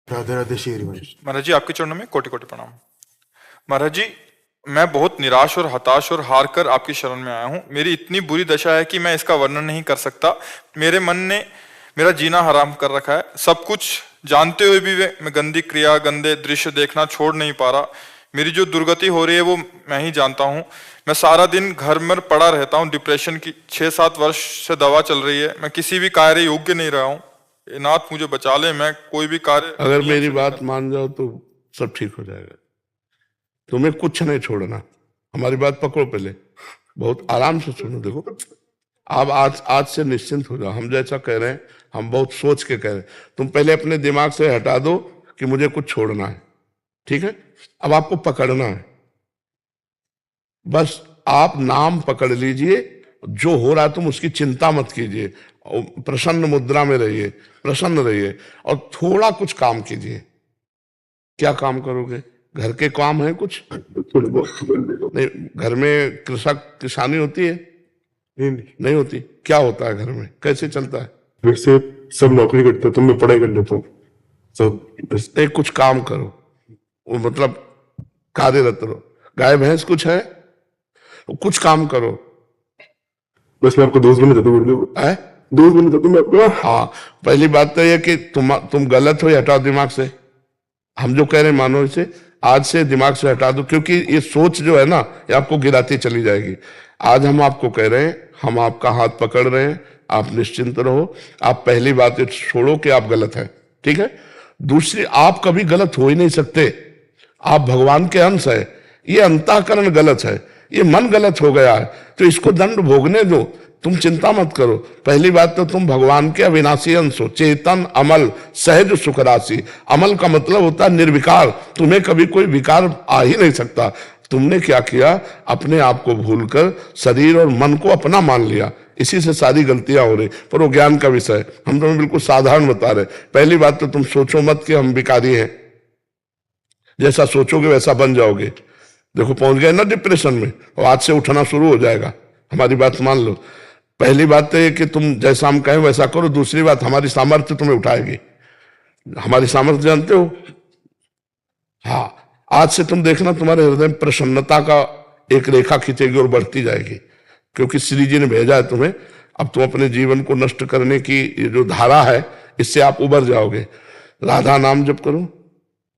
राधे राधे शेर भाई। महाराज जी आपके चरणों में कोटि कोटि प्रणाम। महाराज जी मैं बहुत निराश और हताश और हार कर आपकी शरण में आया हूँ। मेरी इतनी बुरी दशा है कि मैं इसका वर्णन नहीं कर सकता। मेरे मन ने मेरा जीना हराम कर रखा है। सब कुछ जानते हुए भी मैं गंदी क्रिया गंदे दृश्य देखना छोड़ नहीं पा रहा। मेरी जो दुर्गति हो रही है वो मैं ही जानता हूँ। मैं सारा दिन घर में पड़ा रहता हूँ। डिप्रेशन की 6-7 वर्ष से दवा चल रही है। मैं किसी भी कार्य योग्य नहीं रहा हूँ। नाथ मुझे बचा ले, मैं कोई भी कार्य अगर मेरी बात मान जाओ तो सब ठीक हो जाएगा। तुम्हें कुछ नहीं छोड़ना। हमारी बात पकड़ो, पहले बहुत आराम से सुनो। देखो आप आज से निश्चिंत हो जाओ। हम जैसा कह रहे हैं हम बहुत सोच के कह रहे हैं। तुम पहले अपने दिमाग से हटा दो कि मुझे कुछ छोड़ना है, ठीक है? अब आपको पकड़ना है। बस आप नाम पकड़ लीजिए। जो हो रहा है तुम उसकी चिंता मत कीजिए। प्रसन्न मुद्रा में रहिए, प्रसन्न रहिए और थोड़ा कुछ काम कीजिए। क्या काम करोगे? घर के काम है कुछ? थोड़े बहुत नहीं, घर में किसानी होती है? नहीं होती। क्या होता है घर में? कैसे चलता है? वैसे सब नौकरी करते हो तो मैं पढ़ाई कर लेता हूँ सब। एक कुछ काम करो, वो मतलब कार्यरत रहो। गाय भैंस कुछ है? कुछ काम करो। बस मैं आपको दोस्त बनना चाहता हूँ। दोस्त बनना चाहता हूँ मैं आपका। हाँ, पहली बात तो ये कि तुम गलत हो, ये हटाओ दिमाग से। हम जो कह रहे हैं मानो इसे आज से दिमाग से हटा दो, क्योंकि ये सोच जो है ना ये आपको गिराती चली जाएगी। आज हम आपको कह रहे हैं, हम आपका हाथ पकड़ रहे हैं, आप निश्चिंत रहो। आप पहली बात ये छोड़ो कि आप गलत हैं, ठीक है? दूसरी, आप कभी गलत हो ही नहीं सकते। आप भगवान के अंश है। ये अंतःकरण गलत है, ये मन गलत हो गया है, तो इसको दंड भोगने दो। तुम चिंता मत करो। पहली बात तो तुम भगवान के अविनाशी अंश हो, चेतन अमल सहज सुख राशि। अमल का मतलब होता है निर्विकार। तुम्हें कभी कोई विकार आ ही नहीं सकता। तुमने क्या किया? अपने आप को भूलकर शरीर और मन को अपना मान लिया। इसी से सारी गलतियां हो रही। पर वो ज्ञान का विषय, हम तुम्हें बिल्कुल साधारण बता रहे। पहली बात तो तुम सोचो मत कि हम विकारी हैं। जैसा सोचोगे वैसा बन जाओगे। देखो पहुंच गए ना डिप्रेशन में, और आज से उठना शुरू हो जाएगा। हमारी बात मान लो। पहली बात तो ये कि तुम जैसा हम कहें वैसा करो। दूसरी बात, हमारी सामर्थ्य तुम्हें उठाएगी। हमारी सामर्थ्य जानते हो? हाँ, आज से तुम देखना तुम्हारे हृदय में प्रसन्नता का एक रेखा खींचेगी और बढ़ती जाएगी, क्योंकि श्री जी ने भेजा है तुम्हें। अब तुम अपने जीवन को नष्ट करने की जो धारा है इससे आप उबर जाओगे। राधा नाम जप करो,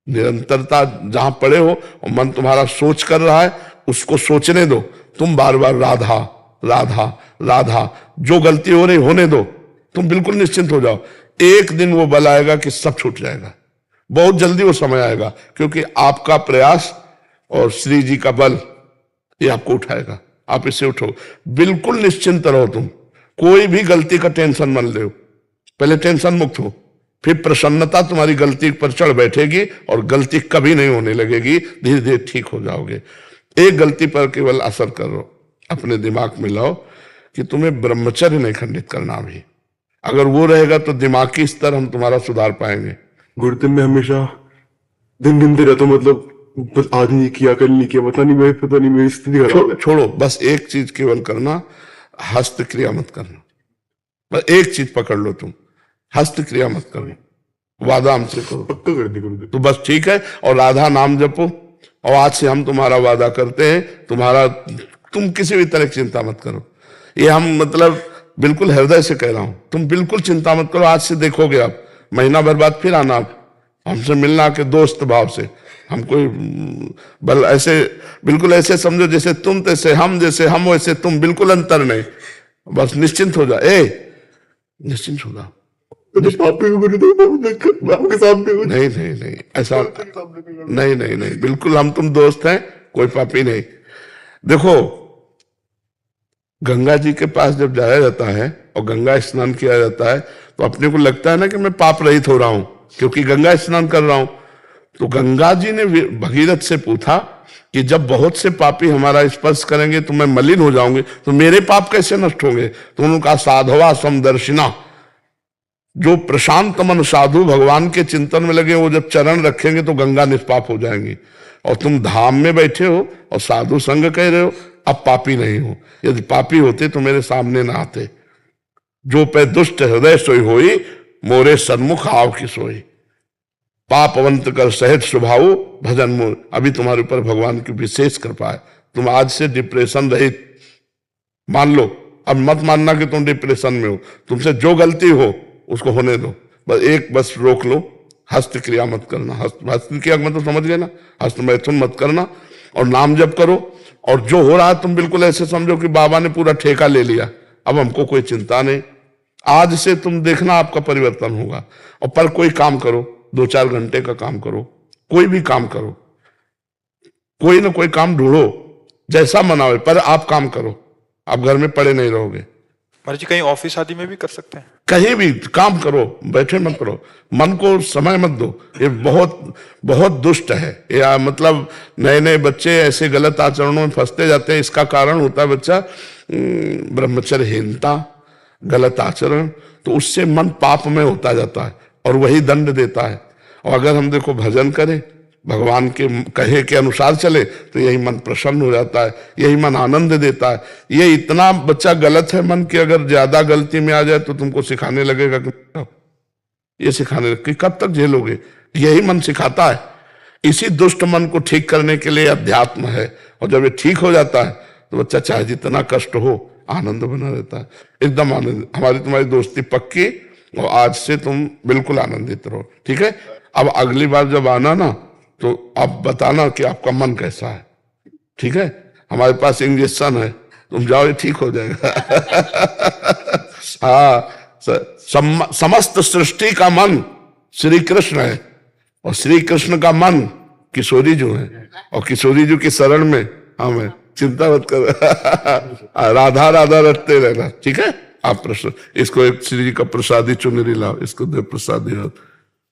निरंतरता जहां पड़े हो और मन तुम्हारा सोच कर रहा है उसको सोचने दो। तुम बार बार राधा राधा राधा, जो गलती हो रही होने दो। तुम बिल्कुल निश्चिंत हो जाओ। एक दिन वो बल आएगा कि सब छूट जाएगा। बहुत जल्दी वो समय आएगा, क्योंकि आपका प्रयास और श्री जी का बल ये आपको उठाएगा। आप इससे उठो, बिल्कुल निश्चिंत रहो। तुम कोई भी गलती का टेंशन मत लो। पहले टेंशन मुक्त हो, फिर प्रसन्नता तुम्हारी गलती पर चढ़ बैठेगी और गलती कभी नहीं होने लगेगी। धीरे धीरे ठीक हो जाओगे। एक गलती पर केवल असर करो, अपने दिमाग में लाओ कि तुम्हें ब्रह्मचर्य नहीं खंडित करना भी। अगर वो रहेगा तो दिमागी स्तर हम तुम्हारा सुधार पाएंगे। गुरुदेव मैं हमेशा दिन गिनते रहता हूँ, मतलब बस आज नहीं किया कल नहीं किया, पता नहीं मेरी स्थिति खराब है। छोड़ो, बस एक चीज केवल करना, हस्त क्रिया मत करना। बस एक चीज पकड़ लो, तुम हस्त क्रिया मत करना। वादा हमसे करो, पक्का कर दी गुरुदेव। तो बस ठीक है। और राधा नाम जपो। और आज से हम तुम्हारा वादा करते हैं, तुम किसी भी तरह की चिंता मत करो। ये हम मतलब बिल्कुल हृदय से कह रहा हूं। तुम बिल्कुल चिंता मत करो। आज से देखोगे आप, महीना भर बाद फिर आना आप हमसे मिलना के दोस्त भाव से। हम कोई बल ऐसे बिल्कुल ऐसे समझो जैसे तुम तैसे हम, जैसे हम वैसे तुम, बिल्कुल अंतर नहीं। बस निश्चिंत हो जा। निश्चिंत हो जा। आपके सामने नहीं नहीं नहीं, ऐसा नहीं नहीं नहीं, बिल्कुल हम तुम दोस्त हैं, कोई पापी नहीं। देखो गंगा जी के पास जब जाया जाता है और गंगा स्नान किया जाता है तो अपने को लगता है ना कि मैं पाप रहित हो रहा हूं, क्योंकि गंगा स्नान कर रहा हूं। तो गंगा जी ने भगीरथ से पूछा कि जब बहुत से पापी हमारा स्पर्श करेंगे तो मैं मलिन हो जाऊंगी, तो मेरे पाप कैसे नष्ट होंगे? तो उन्होंने कहा साधवा समदर्शिना, जो प्रशांत मन साधु भगवान के चिंतन में लगे वो जब चरण रखेंगे तो गंगा निष्पाप हो जाएंगी। और तुम धाम में बैठे हो और साधु संग कह रहे हो, अब पापी नहीं हो। यदि पापी होते तो मेरे सामने ना आते। जो पे दुष्ट हृदय सोई होई, मोरे सन्मुख आव की सोई। पापवंत कर सहज स्वभाव भजन मोर। अभी तुम्हारे ऊपर भगवान की विशेष कृपा है, तुम आज से डिप्रेशन रहित मान लो। अब मत मानना कि तुम डिप्रेशन में हो, तुमसे जो गलती हो उसको होने दो, बस रोक लो, हस्त क्रिया मत करना। हस्त क्रिया मतलब समझ गए ना, हस्त मैथुन मत करना, और नाम जप करो। और जो हो रहा है तुम बिल्कुल ऐसे समझो कि बाबा ने पूरा ठेका ले लिया, अब हमको कोई चिंता नहीं। आज से तुम देखना आपका परिवर्तन होगा। और पर कोई काम करो, 2-4 घंटे का काम करो, कोई भी काम करो, कोई ना कोई काम ढूंढो, जैसा मन आवे, पर आप काम करो, आप घर में पड़े नहीं रहोगे। महाराज जी कहीं ऑफिस आदि में भी कर सकते हैं? कहीं भी काम करो, बैठे मत करो, मन को समय मत दो। ये बहुत बहुत दुष्ट है। या मतलब नए नए बच्चे ऐसे गलत आचरणों में फंसते जाते हैं। इसका कारण होता है बच्चा ब्रह्मचर्यहीनता, गलत आचरण, तो उससे मन पाप में होता जाता है और वही दंड देता है। और अगर हम देखो भजन करें, भगवान के कहे के अनुसार चले, तो यही मन प्रसन्न हो जाता है, यही मन आनंद देता है। ये इतना बच्चा गलत है मन की, अगर ज्यादा गलती में आ जाए तो तुमको सिखाने लगेगा कि ये सिखाने लगे, कब तक झेलोगे? यही मन सिखाता है। इसी दुष्ट मन को ठीक करने के लिए अध्यात्म है। और जब ये ठीक हो जाता है तो बच्चा चाहे जितना कष्ट हो आनंद बना रहता है, एकदम आनंद। हमारी तुम्हारी दोस्ती पक्की, और आज से तुम बिल्कुल आनंदित रहो, ठीक है? अब अगली बार जब आना ना, तो आप बताना कि आपका मन कैसा है, ठीक है? हमारे पास इंजेक्शन है, तुम जाओ, ये ठीक हो जाएगा। हाँ, समस्त सृष्टि का मन श्री कृष्ण है, और श्री कृष्ण का मन किशोरी जी है, और किशोरी जी की शरण में हम है। चिंता मत कर। राधा राधा रटते रहना, ठीक है? आप प्रश्न इसको एक श्री जी का प्रसादी चुनरी लाओ, इसको दे प्रसादी,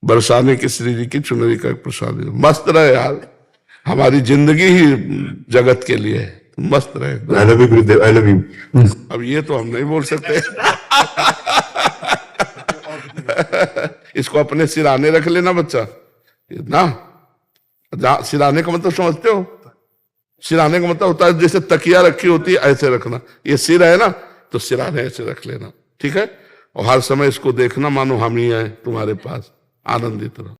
बरसाने की श्री जी की चुनरी का एक प्रसादी। मस्त रहे यार, हमारी जिंदगी ही जगत के लिए है, मस्त रहे। I love you Gurudev, I love you. अब ये तो हम नहीं बोल सकते। इसको अपने सिराने रख लेना बच्चा ना। सिराने का मतलब समझते हो? सिराने का मतलब होता है जैसे तकिया रखी होती है, ऐसे रखना। ये सिर है ना, तो सिराने ऐसे रख लेना, ठीक है? और हर समय इसको देखना मानो हम ही आए तुम्हारे पास। आनंदित रहो।